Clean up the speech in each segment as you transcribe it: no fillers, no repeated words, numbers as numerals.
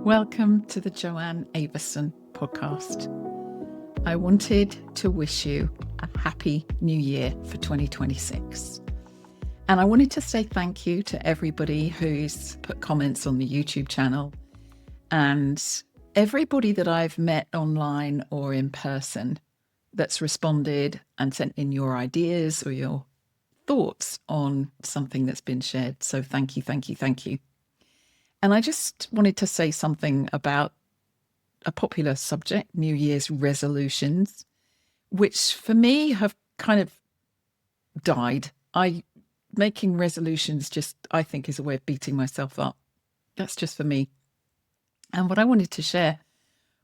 Welcome to the Joanne Avison podcast. I wanted to wish you a happy new year for 2026. And I wanted to say thank you to everybody who's put comments on the YouTube channel and everybody that I've met online or in person that's responded and sent in your ideas or your thoughts on something that's been shared. So thank you, thank you, thank you. And I just wanted to say something about a popular subject, New Year's resolutions, which for me have kind of died. Making resolutions just, I think, is a way of beating myself up. That's just for me. And what I wanted to share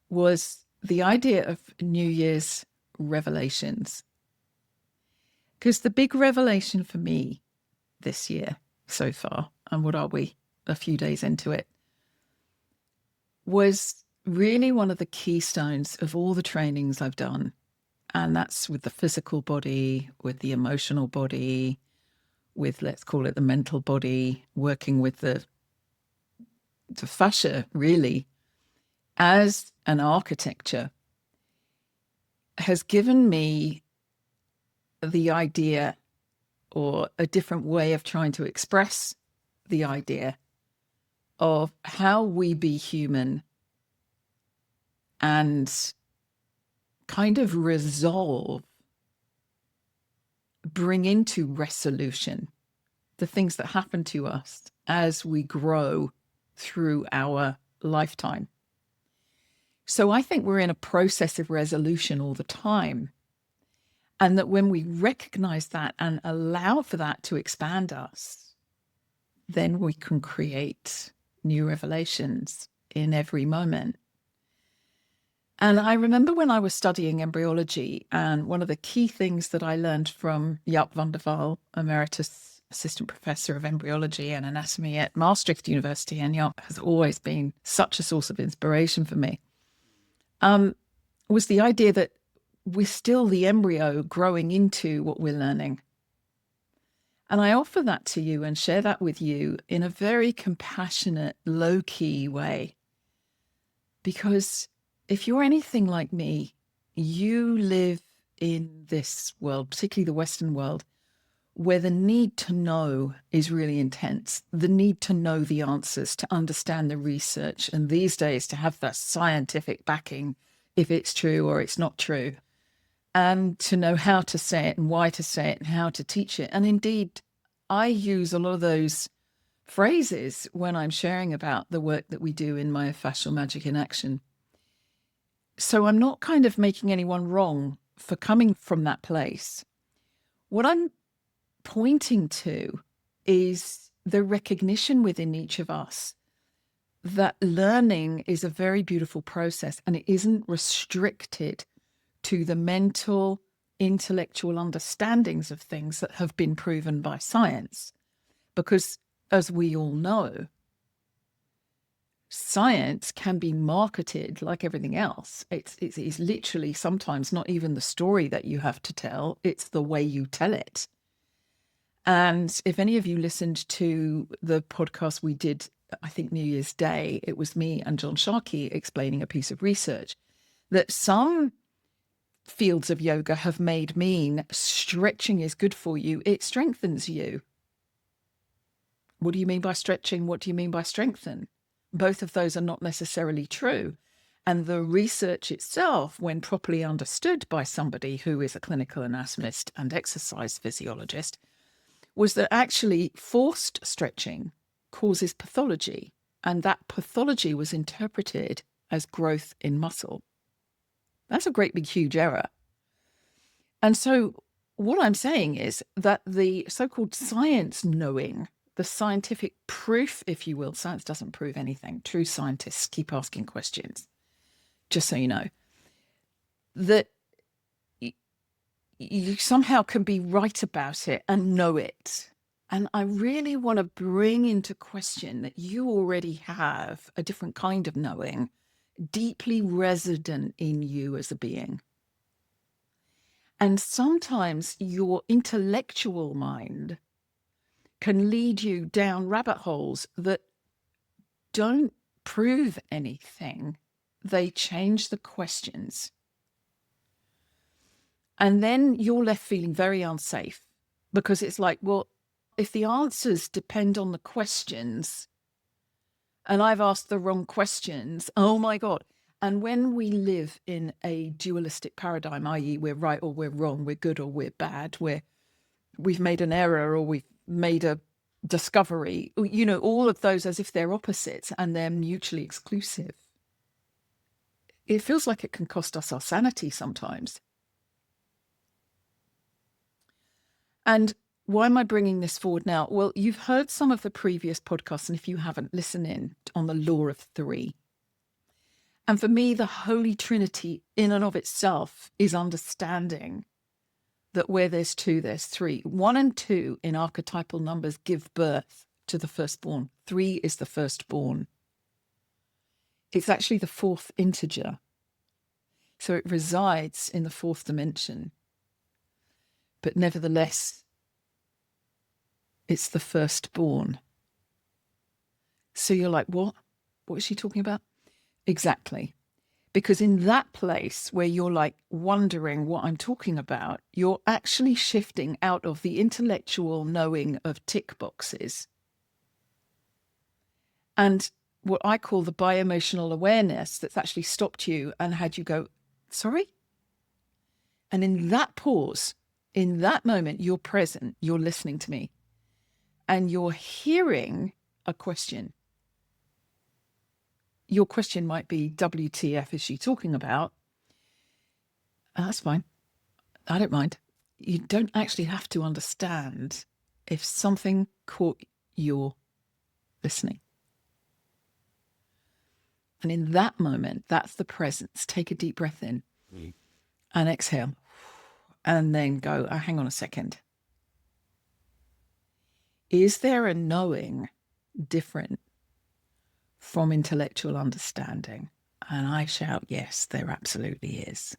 was the idea of New Year's revelations. Because the big revelation for me this year so far, and what are we? A few days into it, was really one of the keystones of all the trainings I've done. And that's with the physical body, with the emotional body, with, let's call it, the mental body, working with the fascia, really, as an architecture, has given me the idea, or a different way of trying to express the idea, of how we be human and kind of resolve, bring into resolution the things that happen to us as we grow through our lifetime. So I think we're in a process of resolution all the time. And that when we recognize that and allow for that to expand us, then we can create new revelations in every moment. And I remember when I was studying embryology, and one of the key things that I learned from Jaap van der Waal, Emeritus Assistant Professor of Embryology and Anatomy at Maastricht University, and Jaap has always been such a source of inspiration for me, was the idea that we're still the embryo growing into what we're learning. And I offer that to you and share that with you in a very compassionate, low-key way. Because if you're anything like me, you live in this world, particularly the Western world, where the need to know is really intense. The need to know the answers, to understand the research, and these days to have that scientific backing, if it's true or it's not true. And to know how to say it and why to say it and how to teach it. And indeed, I use a lot of those phrases when I'm sharing about the work that we do in my Fascial Magic in Action. So I'm not kind of making anyone wrong for coming from that place. What I'm pointing to is the recognition within each of us that learning is a very beautiful process, and it isn't restricted to the mental, intellectual understandings of things that have been proven by science. Because, as we all know, science can be marketed like everything else. It's literally sometimes not even the story that you have to tell, it's the way you tell it. And if any of you listened to the podcast we did, I think New Year's Day, it was me and John Sharkey explaining a piece of research that some fields of yoga have made mean stretching is good for you. It strengthens you. What do you mean by stretching? What do you mean by strengthen? Both of those are not necessarily true. And the research itself, when properly understood by somebody who is a clinical anatomist and exercise physiologist, was that actually forced stretching causes pathology. And that pathology was interpreted as growth in muscle. That's a great big huge error. And so what I'm saying is that the so-called science knowing, the scientific proof, if you will, science doesn't prove anything. True scientists keep asking questions, just so you know, that you somehow can be right about it and know it. And I really want to bring into question that you already have a different kind of knowing, deeply resident in you as a being. And sometimes your intellectual mind can lead you down rabbit holes that don't prove anything. They change the questions. And then you're left feeling very unsafe, because it's like, well, if the answers depend on the questions and I've asked the wrong questions, oh my God. And when we live in a dualistic paradigm, i.e. we're right or we're wrong, we're good or we're bad, we've made an error or we've made a discovery, you know, all of those as if they're opposites and they're mutually exclusive. It feels like it can cost us our sanity sometimes. And why am I bringing this forward now? Well, you've heard some of the previous podcasts, and if you haven't, listen in on the law of three. And for me, the Holy Trinity in and of itself is understanding that where there's two, there's three. 1 and 2 in archetypal numbers give birth to the firstborn. 3 is the firstborn. It's actually the fourth integer. So it resides in the fourth dimension. But nevertheless, it's the firstborn. So you're like, what? What is she talking about? Exactly. Because in that place where you're like wondering what I'm talking about, you're actually shifting out of the intellectual knowing of tick boxes and what I call the bioemotional awareness that's actually stopped you and had you go, sorry? And in that pause, in that moment, you're present, you're listening to me, and you're hearing a question. Your question might be, WTF is she talking about? That's fine. I don't mind. You don't actually have to understand if something caught your listening. And in that moment, that's the presence. Take a deep breath in and exhale. And then go, oh, hang on a second. Is there a knowing different from intellectual understanding? And I shout, yes, there absolutely is.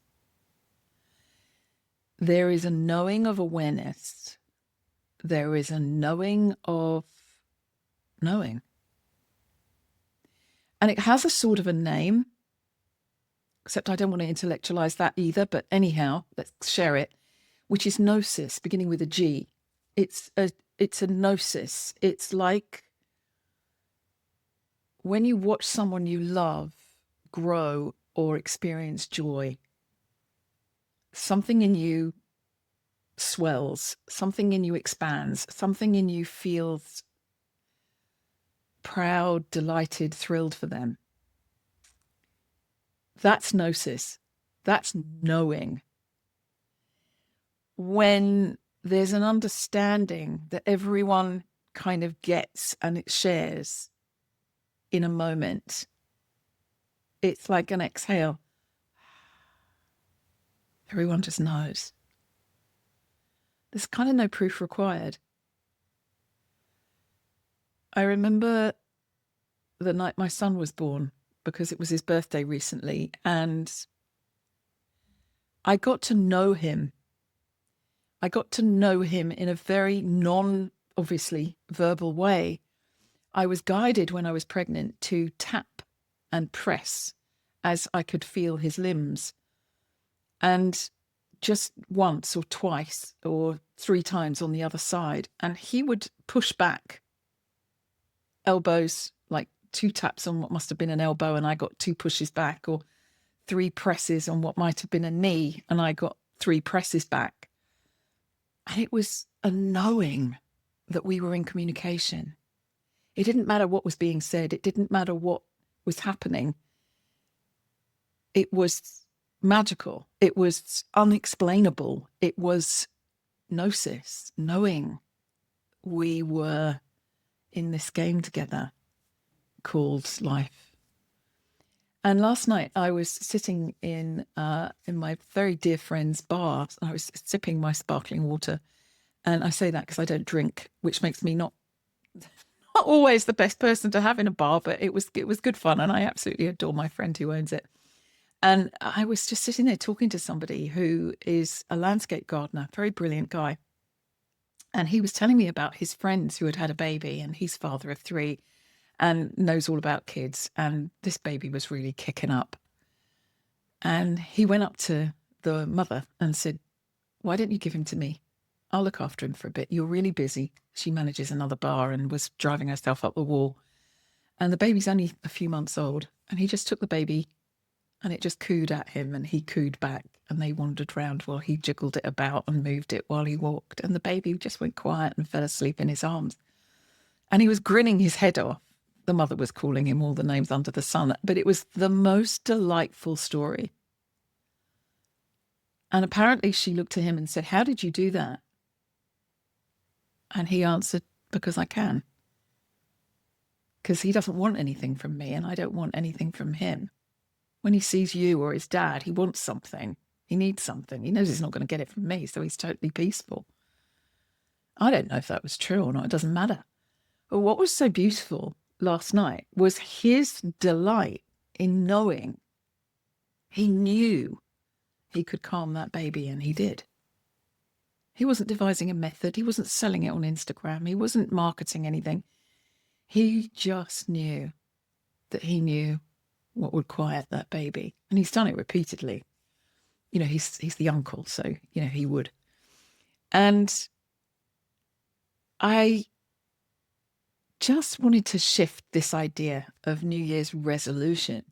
There is a knowing of awareness. There is a knowing of knowing. And it has a sort of a name, except I don't want to intellectualize that either. But anyhow, let's share it, which is Gnosis, beginning with a G. It's a Gnosis. It's like when you watch someone you love grow or experience joy, something in you swells, something in you expands, something in you feels proud, delighted, thrilled for them. That's Gnosis. That's knowing. When there's an understanding that everyone kind of gets and it shares in a moment, it's like an exhale. Everyone just knows. There's kind of no proof required. I remember the night my son was born, because it was his birthday recently, and I got to know him. I got to know him in a very non-obviously verbal way. I was guided when I was pregnant to tap and press as I could feel his limbs. And just once or twice or 3 times on the other side. And he would push back, elbows, like 2 taps on what must have been an elbow, and I got 2 pushes back, or 3 presses on what might have been a knee, and I got 3 presses back. And it was a knowing that we were in communication. It didn't matter what was being said. It didn't matter what was happening. It was magical. It was unexplainable. It was Gnosis, knowing we were in this game together called life. And last night I was sitting in my very dear friend's bar. I was sipping my sparkling water. And I say that because I don't drink, which makes me not always the best person to have in a bar, but it was good fun. And I absolutely adore my friend who owns it. And I was just sitting there talking to somebody who is a landscape gardener, very brilliant guy. And he was telling me about his friends who had had a baby, and he's father of 3. and knows all about kids. And this baby was really kicking up. And he went up to the mother and said, "Why don't you give him to me? I'll look after him for a bit. You're really busy." She manages another bar and was driving herself up the wall. And the baby's only a few months old. And he just took the baby and it just cooed at him and he cooed back. And they wandered round while he jiggled it about and moved it while he walked. And the baby just went quiet and fell asleep in his arms. And he was grinning his head off. The mother was calling him all the names under the sun. But it was the most delightful story. And apparently she looked at him and said, "How did you do that?" And he answered, "Because I can. Because he doesn't want anything from me and I don't want anything from him. When he sees you or his dad, he wants something. He needs something. He knows he's not going to get it from me, so he's totally peaceful." I don't know if that was true or not. It doesn't matter. But what was so beautiful last night was his delight in knowing he knew he could calm that baby, and he did. He wasn't devising a method. He wasn't selling it on Instagram. He wasn't marketing anything. He just knew that he knew what would quiet that baby. And he's done it repeatedly. You know, he's the uncle, so, you know, he would. And I just wanted to shift this idea of New Year's resolution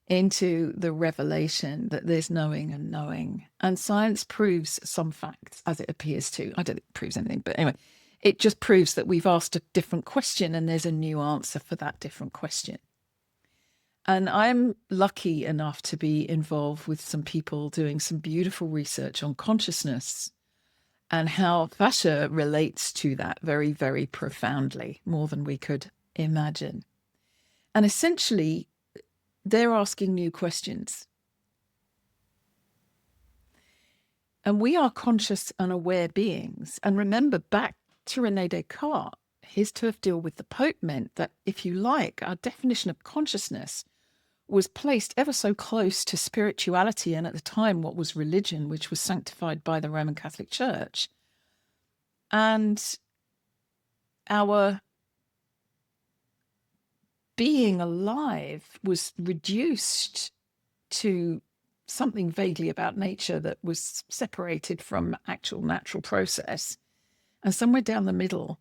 into the revelation that there's knowing and knowing. And science proves some facts, as it appears to. I don't think it proves anything, but anyway, it just proves that we've asked a different question and there's a new answer for that different question. And I'm lucky enough to be involved with some people doing some beautiful research on consciousness and how fascia relates to that very, very profoundly, more than we could imagine. And essentially, they're asking new questions. And we are conscious and aware beings. And remember, back to René Descartes, his turf deal with the Pope meant that, if you like, our definition of consciousness was placed ever so close to spirituality and at the time what was religion, which was sanctified by the Roman Catholic Church. And our being alive was reduced to something vaguely about nature that was separated from actual natural process. And somewhere down the middle,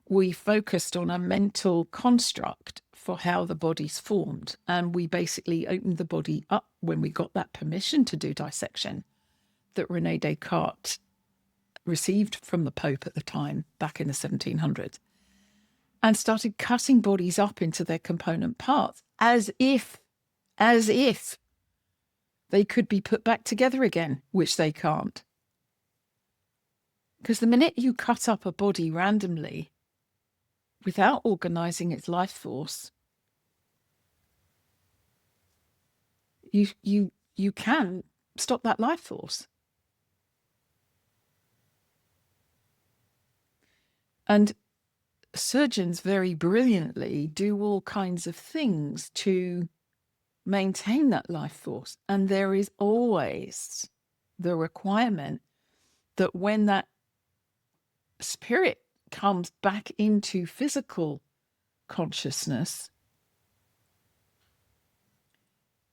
we focused on a mental construct for how the body's formed. And we basically opened the body up when we got that permission to do dissection that René Descartes received from the Pope at the time, back in the 1700s, and started cutting bodies up into their component parts as if they could be put back together again, which they can't. Because the minute you cut up a body randomly, without organizing its life force, you can stop that life force. And surgeons very brilliantly do all kinds of things to maintain that life force. And there is always the requirement that when that spirit comes back into physical consciousness,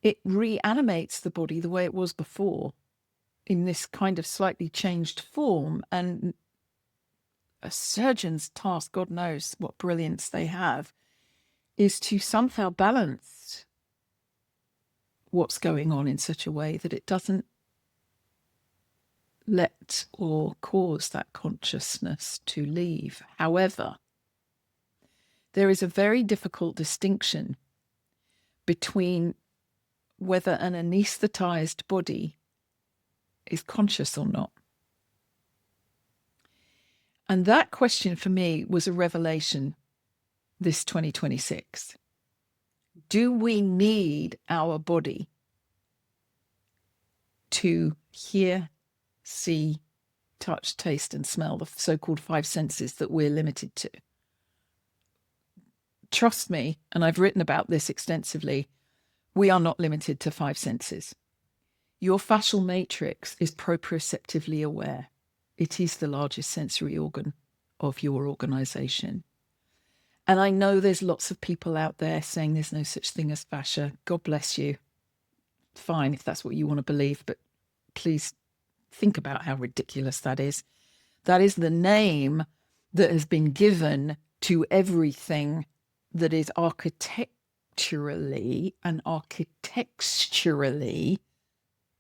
it reanimates the body the way it was before in this kind of slightly changed form. And a surgeon's task, God knows what brilliance they have, is to somehow balance what's going on in such a way that it doesn't let or cause that consciousness to leave. However, there is a very difficult distinction between whether an anesthetized body is conscious or not. And that question for me was a revelation this 2026. Do we need our body to hear, see, touch, taste, and smell, the so-called five senses that we're limited to? Trust me, and I've written about this extensively, we are not limited to five senses. Your fascial matrix is proprioceptively aware. It is the largest sensory organ of your organization. And I know there's lots of people out there saying there's no such thing as fascia. God bless you. Fine, if that's what you want to believe, but please think about how ridiculous that is. That is the name that has been given to everything that is architecturally and architecturally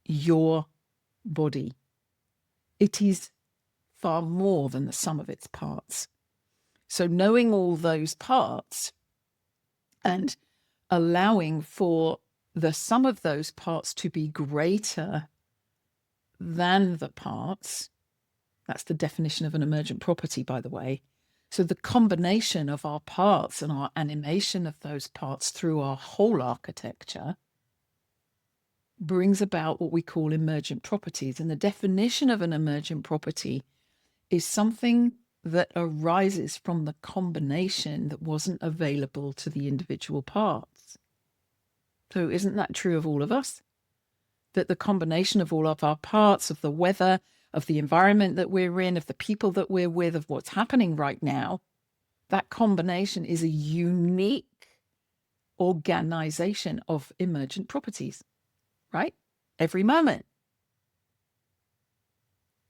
your body. It is far more than the sum of its parts. So knowing all those parts and allowing for the sum of those parts to be greater than the parts, that's the definition of an emergent property, by the way. So the combination of our parts and our animation of those parts through our whole architecture brings about what we call emergent properties. And the definition of an emergent property is something that arises from the combination that wasn't available to the individual parts. So isn't that true of all of us? That the combination of all of our parts, of the weather, of the environment that we're in, of the people that we're with, of what's happening right now, that combination is a unique organization of emergent properties, right? Every moment.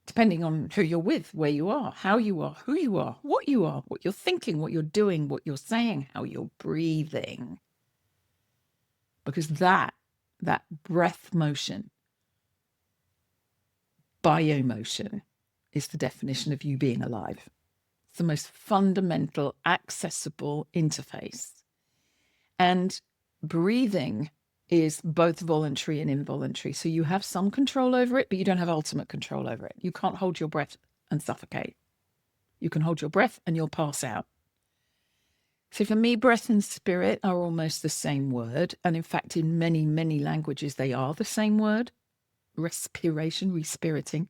Depending on who you're with, where you are, how you are, who you are, what you're thinking, what you're doing, what you're saying, how you're breathing. Because that breath motion, biomotion, is the definition of you being alive. It's the most fundamental, accessible interface. And breathing is both voluntary and involuntary. So you have some control over it, but you don't have ultimate control over it. You can't hold your breath and suffocate. You can hold your breath and you'll pass out. So for me, breath and spirit are almost the same word. And in fact, in many, many languages, they are the same word. Respiration, respirating.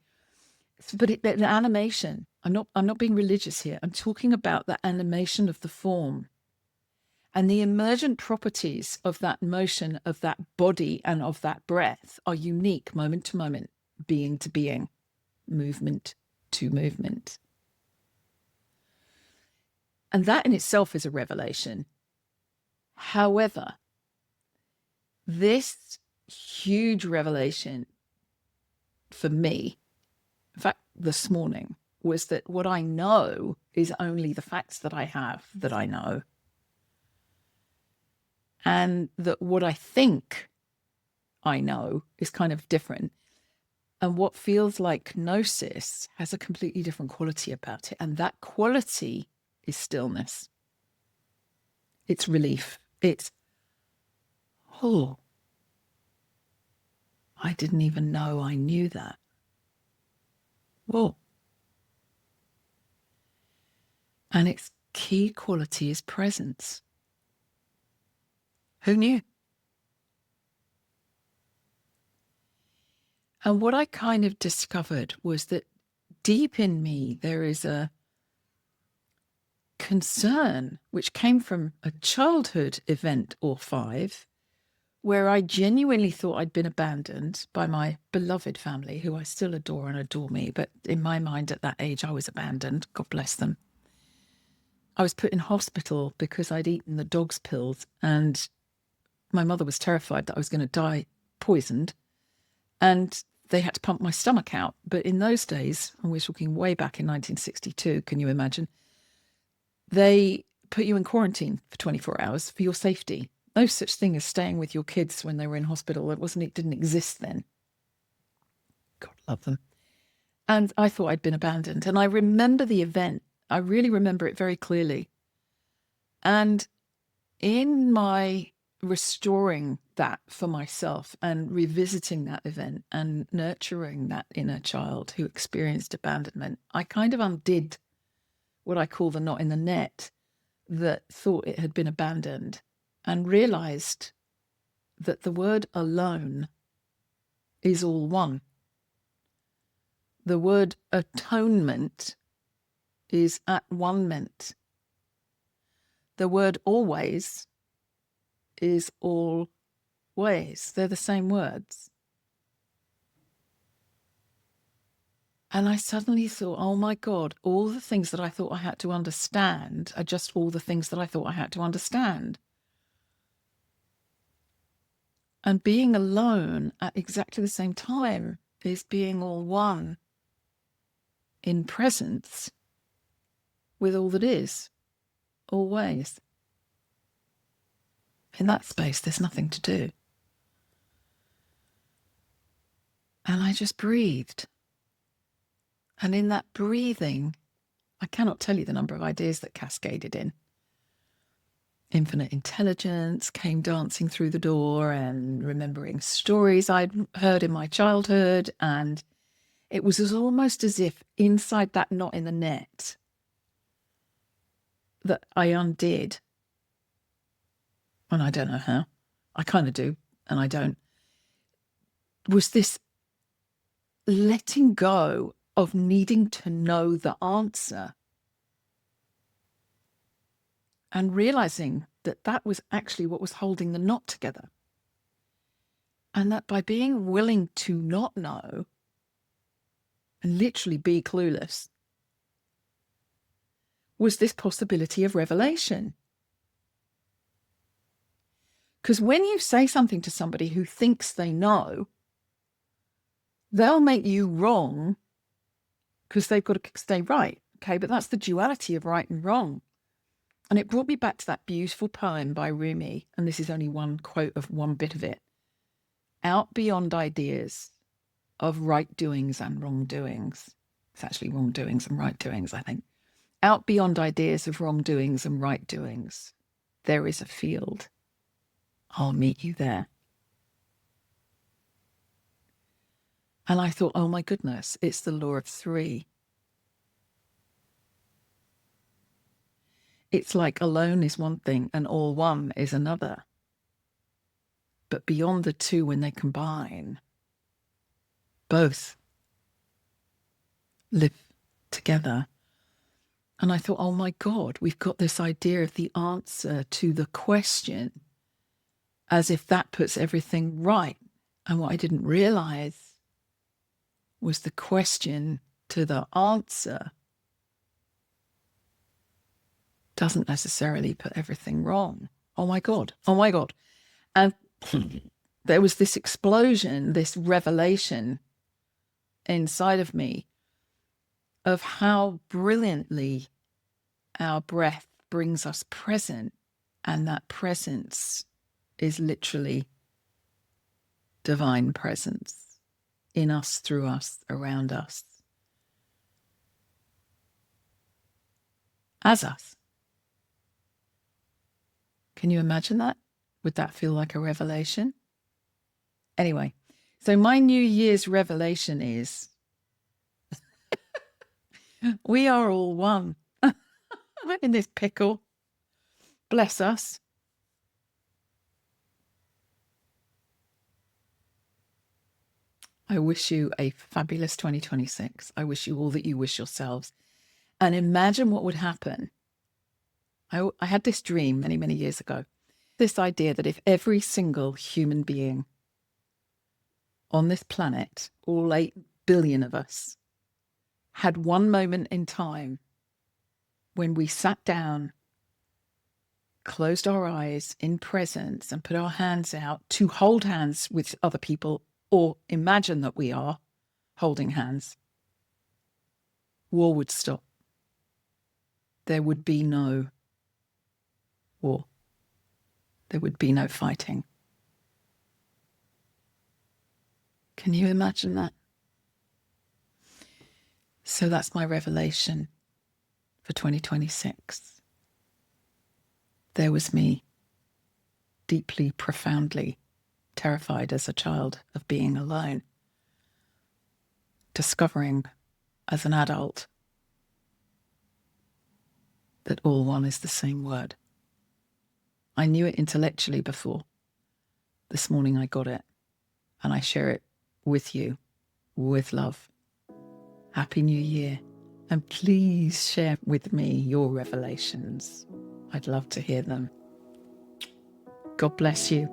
But the animation, I'm not being religious here. I'm talking about the animation of the form. And the emergent properties of that motion, of that body and of that breath are unique moment to moment, being to being, movement to movement. And that in itself is a revelation. However, this huge revelation for me, in fact, this morning, was that what I know is only the facts that I have that I know. And that what I think I know is kind of different. And what feels like Gnosis has a completely different quality about it. And that quality is stillness. It's relief. It's, oh, I didn't even know I knew that. Whoa. And its key quality is presence. Who knew? And what I kind of discovered was that deep in me, there is a concern which came from a childhood event or 5, where I genuinely thought I'd been abandoned by my beloved family, who I still adore and adore me. But in my mind at that age, I was abandoned. God bless them. I was put in hospital because I'd eaten the dog's pills, and my mother was terrified that I was going to die poisoned, and they had to pump my stomach out. But in those days, and we're talking way back in 1962, can you imagine? They put you in quarantine for 24 hours for your safety. No such thing as staying with your kids when they were in hospital. It didn't exist then. God love them. And I thought I'd been abandoned. And I remember the event. I really remember it very clearly. And in my restoring that for myself and revisiting that event and nurturing that inner child who experienced abandonment, I kind of undid what I call the knot in the net that thought it had been abandoned, and realized that the word alone is all one. The word atonement is at one ment. The word always is all ways. They're the same words. And I suddenly thought, oh my God, all the things that I thought I had to understand are just all the things that I thought I had to understand. And being alone at exactly the same time is being all one in presence with all that is, always. In that space, there's nothing to do. And I just breathed. And in that breathing, I cannot tell you the number of ideas that cascaded in. Infinite intelligence came dancing through the door, and remembering stories I'd heard in my childhood. And it was almost as if inside that knot in the net that I undid. And I don't know how. I kind of do, and I don't. Was this letting go of needing to know the answer and realizing that that was actually what was holding the knot together. And that by being willing to not know and literally be clueless was this possibility of revelation. Because when you say something to somebody who thinks they know, they'll make you wrong because they've got to stay right. Okay, but that's the duality of right and wrong. And it brought me back to that beautiful poem by Rumi, and this is only one quote of one bit of it. Out beyond ideas of right doings and wrongdoings. It's actually wrongdoings and right doings, I think. Out beyond ideas of wrongdoings and right doings, there is a field. I'll meet you there. And I thought, oh my goodness, it's the law of three. It's like alone is one thing and all one is another. But beyond the two, when they combine, both live together. And I thought, oh my God, we've got this idea of the answer to the question, as if that puts everything right. And what I didn't realize was the question to the answer doesn't necessarily put everything wrong. Oh my God. Oh my God. And there was this explosion, this revelation inside of me of how brilliantly our breath brings us present. And that presence is literally divine presence in us, through us, around us, as us. Can you imagine that? Would that feel like a revelation? Anyway, so my New Year's revelation is we are all one. We're in this pickle. Bless us. I wish you a fabulous 2026. I wish you all that you wish yourselves. And imagine what would happen. I had this dream many, many years ago. This idea that if every single human being on this planet, all 8 billion of us, had one moment in time when we sat down, closed our eyes in presence and put our hands out to hold hands with other people, or imagine that we are holding hands, war would stop. There would be no war. There would be no fighting. Can you imagine that? So that's my revelation for 2026. There was me, deeply, profoundly terrified as a child of being alone, discovering as an adult that all one is the same word. I knew it intellectually before. This morning I got it, and I share it with you, with love. Happy New Year, and please share with me your revelations. I'd love to hear them. God bless you.